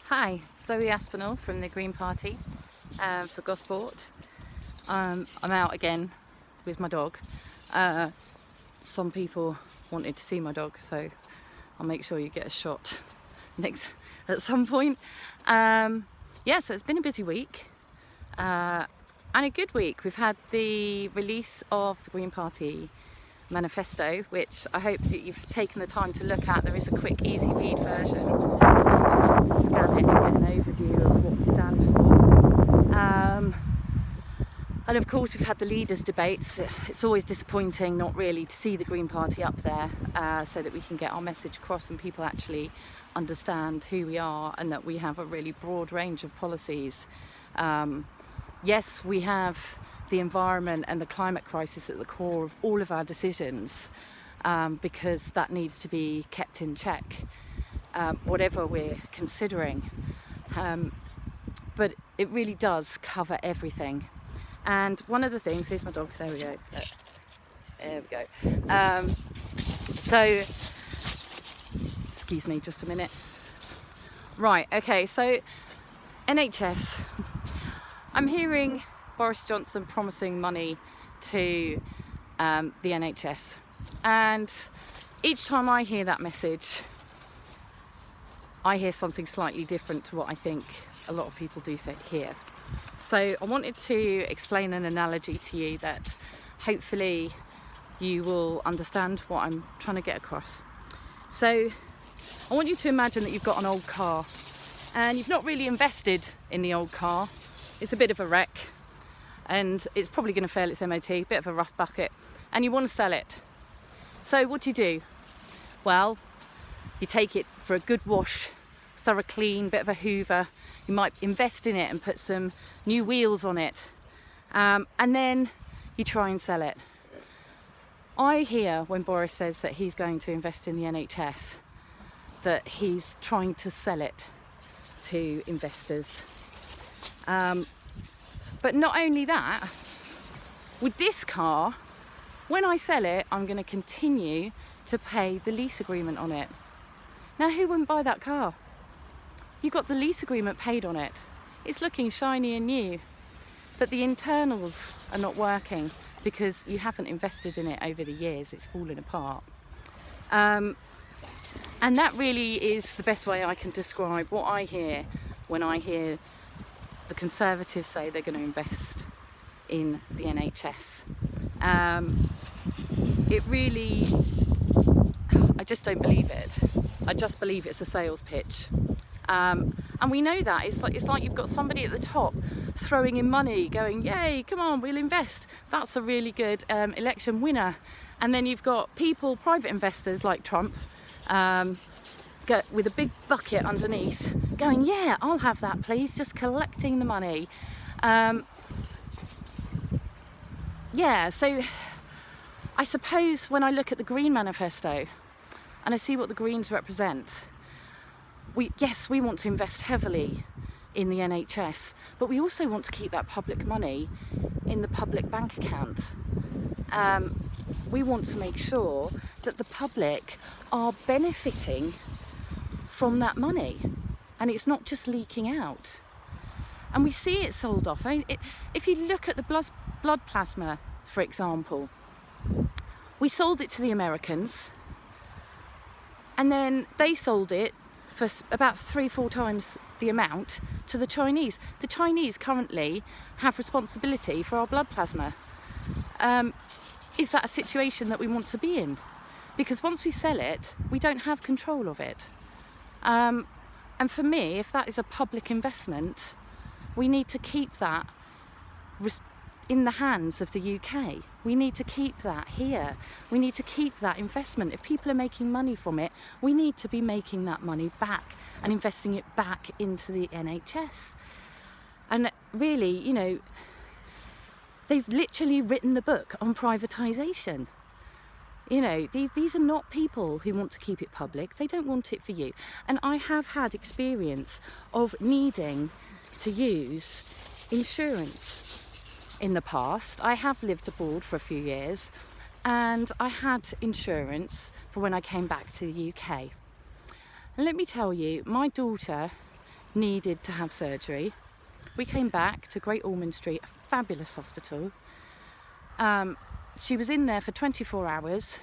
Hi, Zoe Aspinall from the Green Party for Gosport. I'm out again with my dog. Some people wanted to see my dog, so I'll make sure you get a shot next at some point. So it's been a busy week and a good week. We've had the release of the Green Party manifesto, which I hope that you've taken the time to look at. There is a quick, easy read version. Just scan it and get an overview of what we stand for. And of course, we've had the leaders' debates. It's always disappointing not really to see the Green Party up there, so that we can get our message across and people actually understand who we are and that we have a really broad range of policies. Yes, we have the environment and the climate crisis at the core of all of our decisions, because that needs to be kept in check, whatever we're considering. But it really does cover everything. And one of the things, here's my dog, there we go. So, excuse me just a minute. Right, okay, so NHS. I'm hearing Boris Johnson promising money to the NHS, and each time I hear that message, I hear something slightly different to what I think a lot of people do hear. So I wanted to explain an analogy to you that hopefully you will understand what I'm trying to get across. So I want you to imagine that you've got an old car and you've not really invested in the old car. It's a bit of a wreck and it's probably going to fail its MOT, bit of a rust bucket, and you want to sell it. So what do? Well, you take it for a good wash, thorough clean, bit of a hoover. You might invest in it and put some new wheels on it, and then you try and sell it. I hear when Boris says that he's going to invest in the NHS, that he's trying to sell it to investors. But not only that, with this car, when I sell it, I'm going to continue to pay the lease agreement on it. Now, who wouldn't buy that car? You've got the lease agreement paid on it. It's looking shiny and new, but the internals are not working because you haven't invested in it over the years. It's fallen apart. And that really is the best way I can describe what I hear when I hear the Conservatives say they're going to invest in the NHS. It really, I just don't believe it. I just believe it's a sales pitch. And we know that. It's like you've got somebody at the top throwing in money, going, yay, come on, we'll invest. That's a really good election winner. And then you've got people, private investors like Trump, with a big bucket underneath, going, yeah, I'll have that, please, just collecting the money. So I suppose when I look at the Green Manifesto and I see what the Greens represent, we want to invest heavily in the NHS, but we also want to keep that public money in the public bank account. We want to make sure that the public are benefiting from that money and it's not just leaking out. And we see it sold off. If you look at the blood plasma, for example, we sold it to the Americans and then they sold it for about 3-4 times the amount to the Chinese. The Chinese currently have responsibility for our blood plasma. Is that a situation that we want to be in? Because once we sell it, we don't have control of it. And for me, if that is a public investment, we need to keep that in the hands of the UK. We need to keep that here. We need to keep that investment. If people are making money from it, we need to be making that money back and investing it back into the NHS. And really, they've literally written the book on privatisation. These are not people who want to keep it public. They don't want it for you. And I have had experience of needing to use insurance in the past. I have lived abroad for a few years and I had insurance for when I came back to the UK. And let me tell you, my daughter needed to have surgery. We came back to Great Ormond Street, a fabulous hospital. She was in there for 24 hours.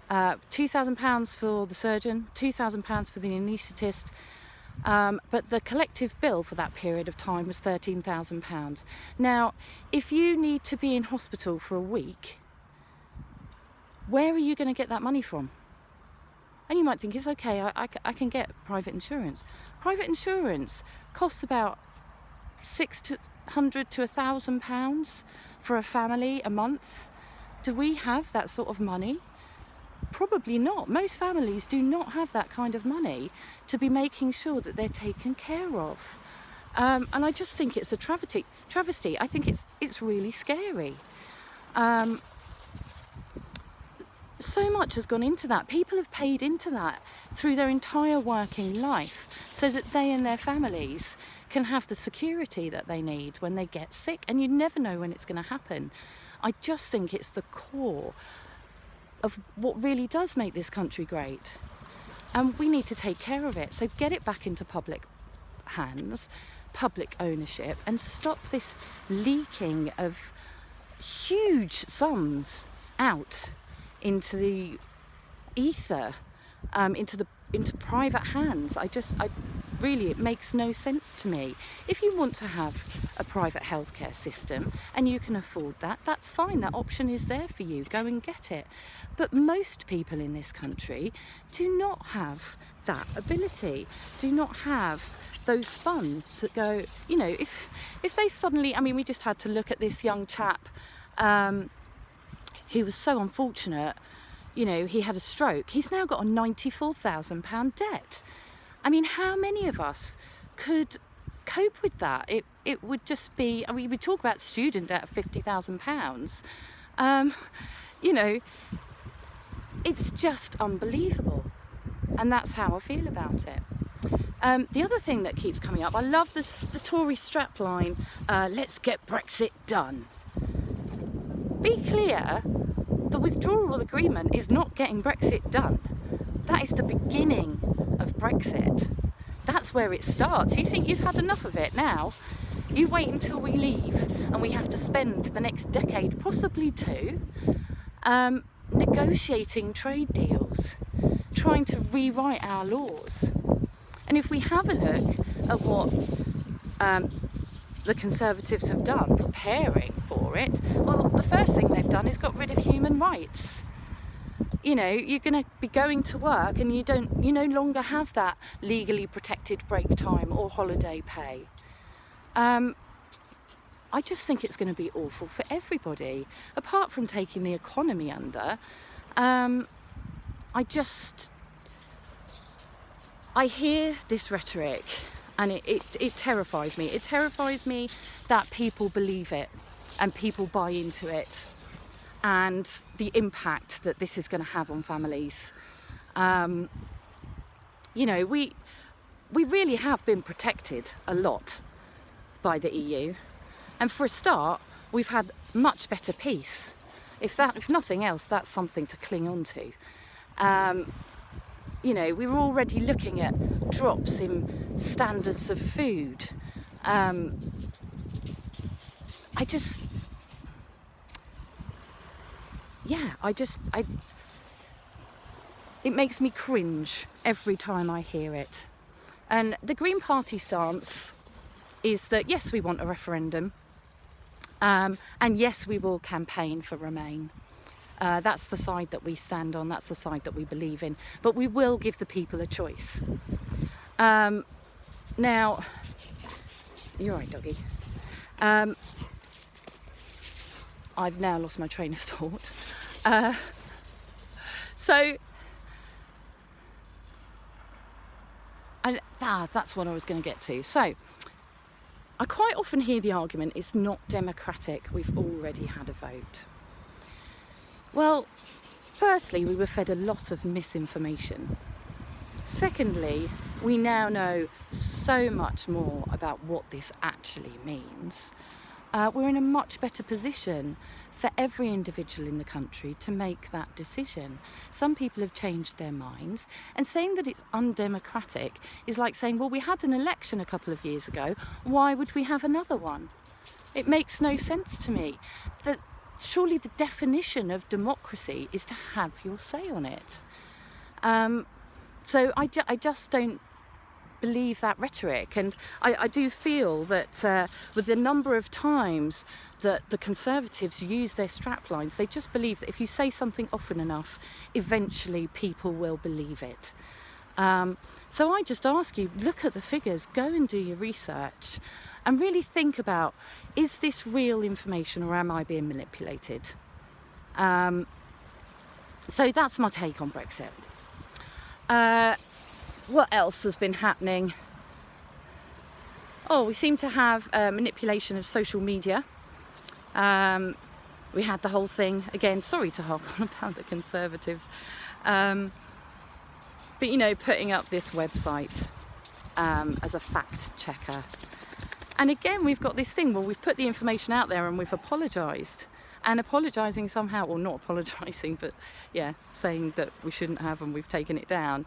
£2,000 for the surgeon, £2,000 for the anaesthetist, but the collective bill for that period of time was £13,000. Now, if you need to be in hospital for a week, where are you going to get that money from? And you might think, it's okay, I can get private insurance. Private insurance costs about £600 to £1,000 for a family a month. Do we have that sort of money? Probably not. Most families do not have that kind of money to be making sure that they're taken care of. And I just think it's a travesty. I think it's really scary. So much has gone into that. People have paid into that through their entire working life so that they and their families can have the security that they need when they get sick. And you never know when it's going to happen. I just think it's the core of what really does make this country great. And we need to take care of it. So get it back into public hands, public ownership, and stop this leaking of huge sums out into the ether, into private hands. It makes no sense to me. If you want to have a private healthcare system and you can afford that, that's fine. That option is there for you. Go and get it. But most people in this country do not have that ability, do not have those funds to go, if they suddenly, we just had to look at this young chap who was so unfortunate, he had a stroke. He's now got a £94,000 debt. How many of us could cope with that? It would just be, we talk about student debt of £50,000. It's just unbelievable. And that's how I feel about it. The other thing that keeps coming up, I love the Tory strapline, let's get Brexit done. Be clear, the withdrawal agreement is not getting Brexit done. That is the beginning of Brexit. That's where it starts. You think you've had enough of it now? You wait until we leave and we have to spend the next decade, possibly two, negotiating trade deals, trying to rewrite our laws. And if we have a look at what the Conservatives have done, preparing for it, well, the first thing they've done is got rid of human rights. You're going to be going to work and you no longer have that legally protected break time or holiday pay. I just think it's going to be awful for everybody, apart from taking the economy under. I hear this rhetoric and it terrifies me. It terrifies me that people believe it and people buy into it, and the impact that this is going to have on families. We really have been protected a lot by the EU, and for a start, we've had much better peace. If nothing else, that's something to cling on to. We were already looking at drops in standards of food. It makes me cringe every time I hear it. And the Green Party stance is that yes, we want a referendum, and yes, we will campaign for Remain. That's the side that we stand on, that's the side that we believe in, but we will give the people a choice. Now, you're right, doggy. I've now lost my train of thought. That's what I was going to get to. So, I quite often hear the argument, it's not democratic, we've already had a vote. Well, firstly, we were fed a lot of misinformation. Secondly, we now know so much more about what this actually means. We're in a much better position for every individual in the country to make that decision. Some people have changed their minds, and saying that it's undemocratic is like saying, well, we had an election a couple of years ago, why would we have another one? It makes no sense to me. That surely the definition of democracy is to have your say on it. So I just don't believe that rhetoric, and I do feel that with the number of times that the Conservatives use their straplines, they just believe that if you say something often enough, eventually people will believe it. So I just ask you, look at the figures, go and do your research, and really think about, is this real information or am I being manipulated? So that's my take on Brexit. What else has been happening? Oh, we seem to have manipulation of social media. We had the whole thing, again, sorry to harp on about the Conservatives, but putting up this website as a fact checker. And again, we've got this thing, well, we've put the information out there and we've apologised. And apologising somehow, or not apologising, but yeah, saying that we shouldn't have and we've taken it down.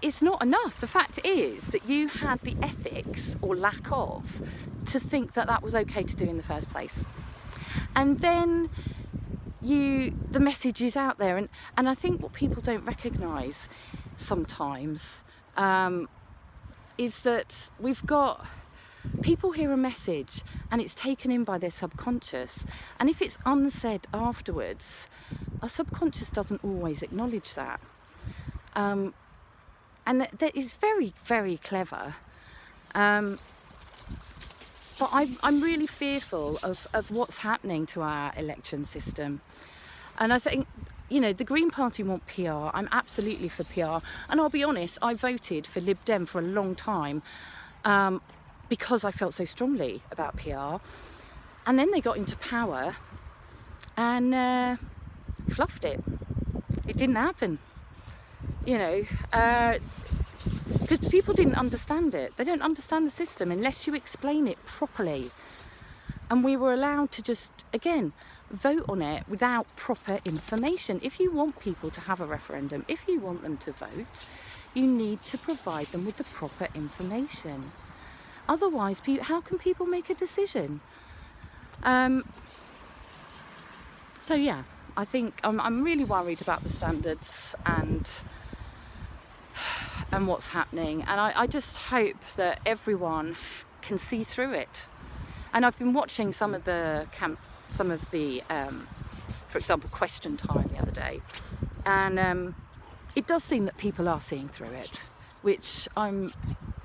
It's not enough. The fact is that you had the ethics, or lack of, to think that that was okay to do in the first place. And then the message is out there. And I think what people don't recognise sometimes is that we've got people hear a message and it's taken in by their subconscious, and if it's unsaid afterwards, our subconscious doesn't always acknowledge that, and that is very, very clever, but I'm really fearful of what's happening to our election system. And I think, the Green Party want PR. I'm absolutely for PR. And I'll be honest, I voted for Lib Dem for a long time because I felt so strongly about PR. And then they got into power and fluffed it. It didn't happen. Because people didn't understand it. They don't understand the system unless you explain it properly. And we were allowed to just, again, vote on it without proper information. If you want people to have a referendum, if you want them to vote, you need to provide them with the proper information. Otherwise, how can people make a decision? So yeah, I think I'm really worried about the standards and what's happening, and I just hope that everyone can see through it. And I've been watching some of the for example, Question Time the other day, and it does seem that people are seeing through it, which I'm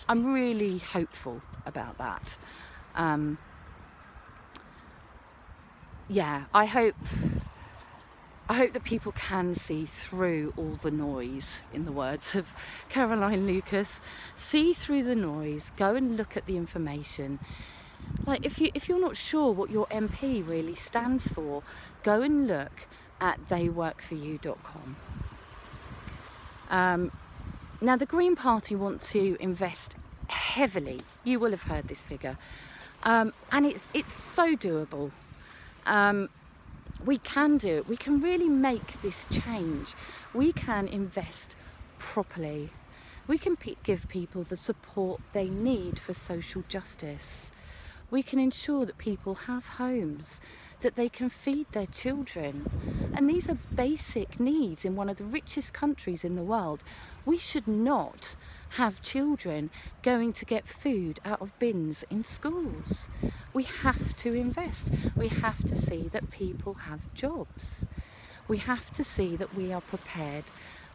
really hopeful about that. I hope that people can see through all the noise, in the words of Caroline Lucas. See through the noise, go and look at the information. Like, if you're not sure what your MP really stands for, go and look at theyworkforyou.com. Now, the Green Party want to invest heavily. You will have heard this figure, and it's so doable. We can do it. We can really make this change. We can invest properly. We can give people the support they need for social justice. We can ensure that people have homes, that they can feed their children. And these are basic needs in one of the richest countries in the world. We should not have children going to get food out of bins in schools. We have to invest. We have to see that people have jobs. We have to see that we are prepared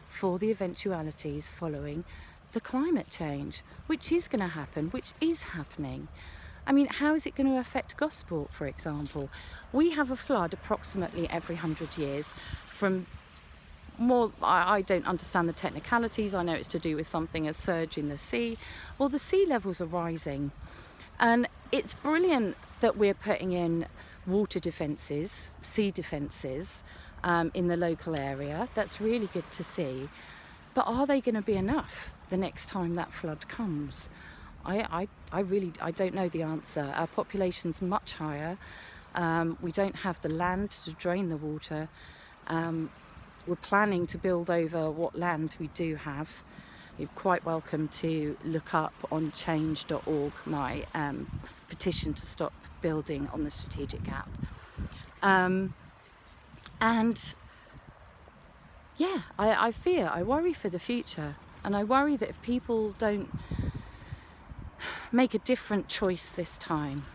for the eventualities following the climate change, which is going to happen, which is happening. I mean, how is it going to affect Gosport, for example? We have a flood approximately every 100 years from I don't understand the technicalities. I know it's to do with something, a surge in the sea. Well, the sea levels are rising. And it's brilliant that we're putting in water defences, sea defences in the local area. That's really good to see. But are they going to be enough the next time that flood comes? I don't know the answer. Our population's much higher. We don't have the land to drain the water. We're planning to build over what land we do have. You're quite welcome to look up on change.org my petition to stop building on the strategic gap. And yeah, I worry for the future, and I worry that if people don't make a different choice this time,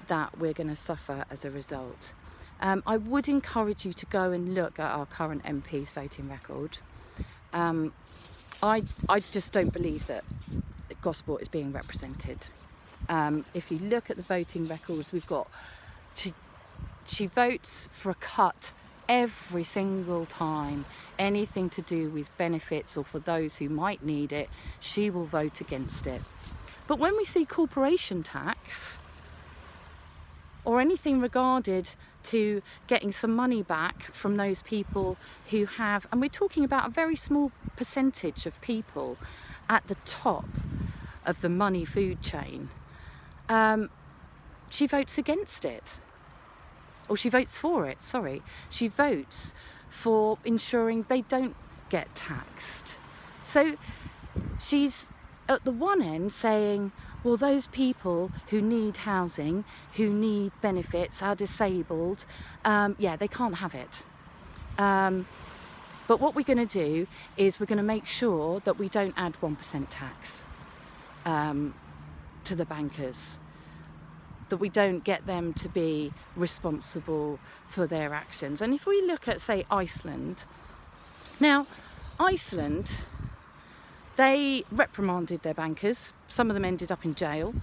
that we're going to suffer as a result. I would encourage you to go and look at our current MP's voting record. I just don't believe that Gosport is being represented. If you look at the voting records we've got, she votes for a cut every single time. Anything to do with benefits or for those who might need it, she will vote against it. But when we see corporation tax or anything regarded to getting some money back from those people who have, and we're talking about a very small percentage of people at the top of the money food chain, she votes against it. Or she votes for it, sorry. She votes for ensuring they don't get taxed. So she's at the one end saying, well, those people who need housing, who need benefits, are disabled, they can't have it. But what we're going to do is we're going to make sure that we don't add 1% tax to the bankers, that we don't get them to be responsible for their actions. And if we look at, say, Iceland, now, Iceland, they reprimanded their bankers. Some of them ended up in jail.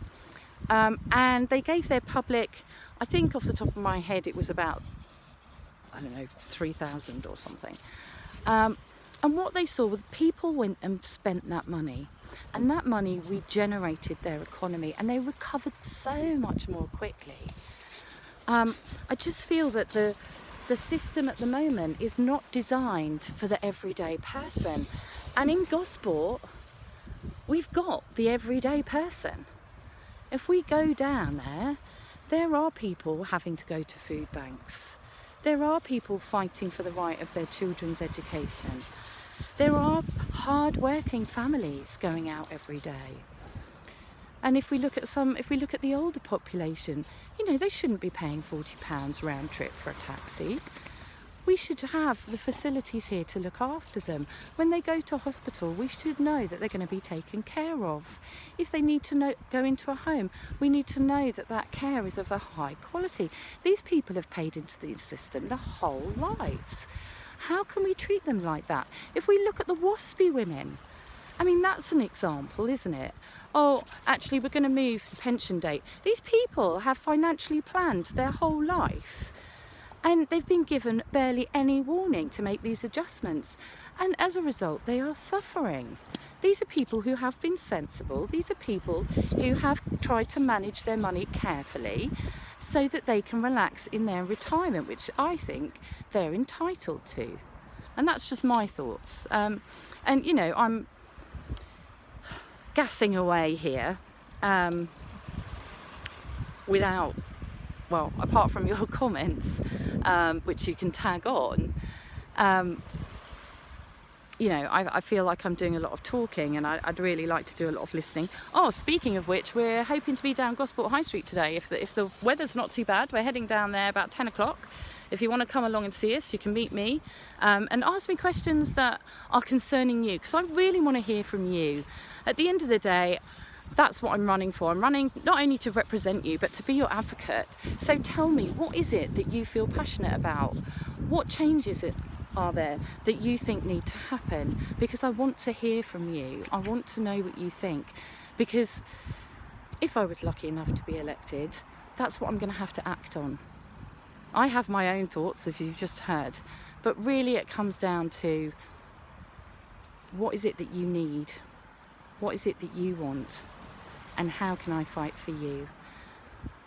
And they gave their public, I think off the top of my head, it was about, 3,000 or something. And what they saw was people went and spent that money. And that money regenerated their economy, and they recovered so much more quickly. I just feel that the system at the moment is not designed for the everyday person. And in Gosport, we've got the everyday person. If we go down there are people having to go to food banks. There are people fighting for the right of their children's education. There are hard-working families going out every day. And if we look at the older population, they shouldn't be paying £40 round trip for a taxi. We should have the facilities here to look after them. When they go to hospital, we should know that they're going to be taken care of. If they need to go into a home, we need to know that that care is of a high quality. These people have paid into the system their whole lives. How can we treat them like that? If we look at the WASPI Women, that's an example, isn't it? Oh, actually, we're going to move the pension date. These people have financially planned their whole life, and they've been given barely any warning to make these adjustments. And as a result, they are suffering. These are people who have been sensible. These are people who have tried to manage their money carefully so that they can relax in their retirement, which I think they're entitled to. And that's just my thoughts. I'm gassing away here without, apart from your comments, which you can tag on, I feel like I'm doing a lot of talking, and I'd really like to do a lot of listening. Oh, speaking of which, we're hoping to be down Gosport High Street today. If the weather's not too bad, we're heading down there about 10 o'clock. If you want to come along and see us, you can meet me and ask me questions that are concerning you, because I really want to hear from you. At the end of the day, that's what I'm running for. I'm running not only to represent you, but to be your advocate. So tell me, what is it that you feel passionate about? What changes are there that you think need to happen? Because I want to hear from you. I want to know what you think. Because if I was lucky enough to be elected, that's what I'm going to have to act on. I have my own thoughts, if you've just heard, but really it comes down to what is it that you need? What is it that you want? And how can I fight for you?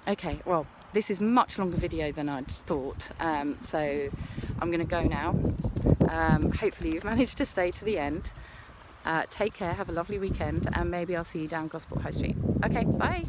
Okay, well, this is much longer video than I'd thought, so I'm going to go now. Hopefully you've managed to stay to the end. Take care, have a lovely weekend, and maybe I'll see you down Gosport High Street. Okay, bye.